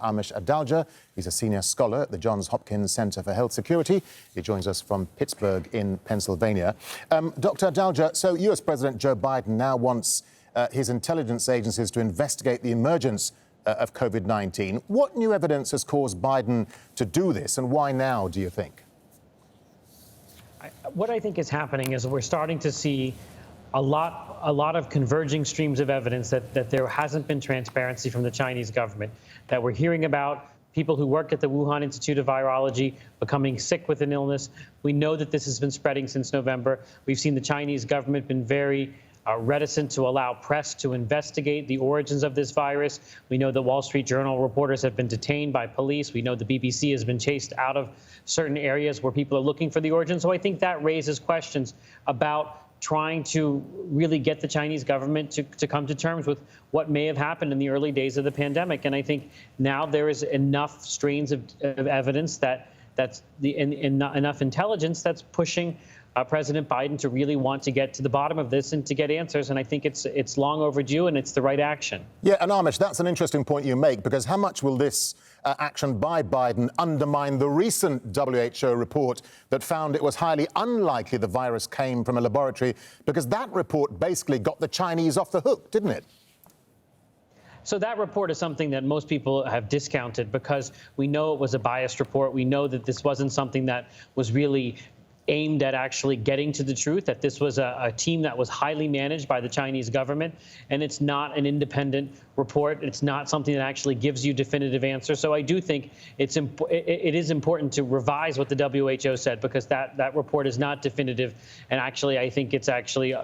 Amish Adalja. He's a senior scholar at the Johns Hopkins Center for Health Security. He joins us from Pittsburgh in Pennsylvania. Dr. Adalja, so US President Joe Biden now wants his intelligence agencies to investigate the emergence of COVID-19. What new evidence has caused Biden to do this, and why now, do you think? What I think is happening is we're starting to see a lot of converging streams of evidence that there hasn't been transparency from the Chinese government, that we're hearing about people who work at the Wuhan Institute of Virology becoming sick with an illness. We know that this has been spreading since November. We've seen the Chinese government been very reticent to allow press to investigate the origins of this virus. We know the Wall Street Journal reporters have been detained by police. We know the BBC has been chased out of certain areas where people are looking for the origins. So I think that raises questions about trying to really get the Chinese government to come to terms with what may have happened in the early days of the pandemic. And I think now there is enough strains of evidence enough intelligence that's pushing President Biden to really want to get to the bottom of this and to get answers. And I think it's long overdue, and it's the right action. Yeah, and Amish, that's an interesting point you make, because how much will this action by Biden undermine the recent WHO report that found it was highly unlikely the virus came from a laboratory, because that report basically got the Chinese off the hook, didn't it? So that report is something that most people have discounted because we know it was a biased report. We know that this wasn't something that was really aimed at actually getting to the truth, that this was a team that was highly managed by the Chinese government, and it's not an independent report. It's not something that actually gives you definitive answers. So I do think it is important to revise what the WHO said, because that report is not definitive. And actually, I think it's actually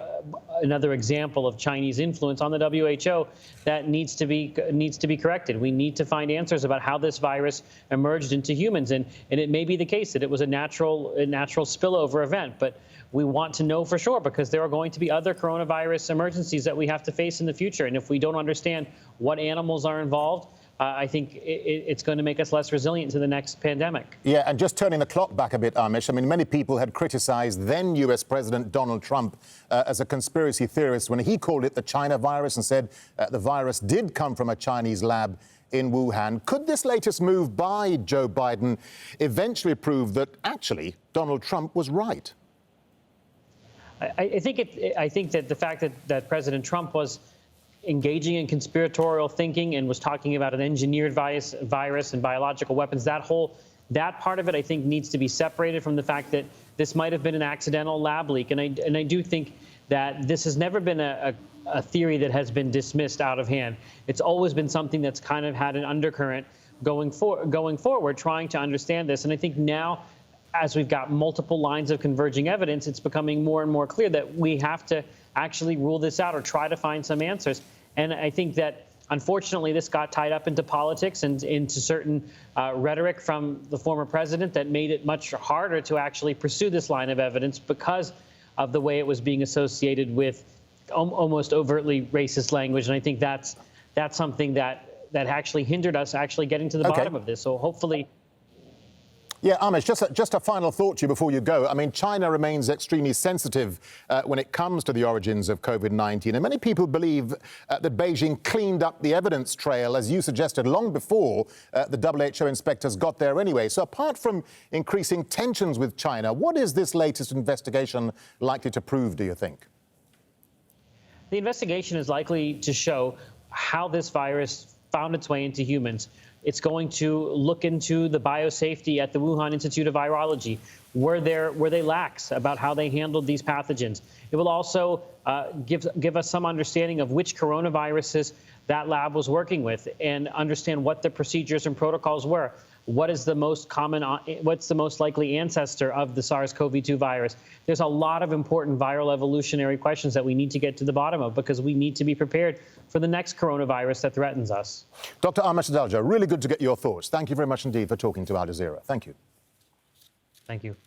another example of Chinese influence on the WHO that needs to be corrected. We need to find answers about how this virus emerged into humans. And it may be the case that it was a natural spillover event, but we want to know for sure, because there are going to be other coronavirus emergencies that we have to face in the future. And if we don't understand what animals are involved, I think it's going to make us less resilient to the next pandemic. Yeah, and just turning the clock back a bit, Amish, I mean, many people had criticized then US President Donald Trump as a conspiracy theorist when he called it the China virus and said the virus did come from a Chinese lab in Wuhan. Could this latest move by Joe Biden eventually prove that actually Donald Trump was right? I think that the fact that President Trump was engaging in conspiratorial thinking and was talking about an engineered virus and biological weapons, that part of it, I think, needs to be separated from the fact that this might have been an accidental lab leak. And I do think that this has never been a theory that has been dismissed out of hand. It's always been something that's kind of had an undercurrent going forward, trying to understand this. And I think now, as we've got multiple lines of converging evidence, it's becoming more and more clear that we have to actually rule this out or try to find some answers. And I think that, unfortunately, this got tied up into politics and into certain rhetoric from the former president that made it much harder to actually pursue this line of evidence because of the way it was being associated with almost overtly racist language. And I think that's something that actually hindered us actually getting to the bottom of this. So hopefully. Yeah, Amish, just a final thought to you before you go. I mean, China remains extremely sensitive when it comes to the origins of COVID-19. And many people believe that Beijing cleaned up the evidence trail, as you suggested, long before the WHO inspectors got there anyway. So apart from increasing tensions with China, what is this latest investigation likely to prove, do you think? The investigation is likely to show how this virus found its way into humans. It's going to look into the biosafety at the Wuhan Institute of Virology. Were they lax about how they handled these pathogens? It will also give us some understanding of which coronaviruses that lab was working with and understand what the procedures and protocols were. What is the most common, what's the most likely ancestor of the SARS-CoV-2 virus? There's a lot of important viral evolutionary questions that we need to get to the bottom of, because we need to be prepared for the next coronavirus that threatens us. Dr. Amish Adalja, really good to get your thoughts. Thank you very much indeed for talking to Al Jazeera. Thank you. Thank you.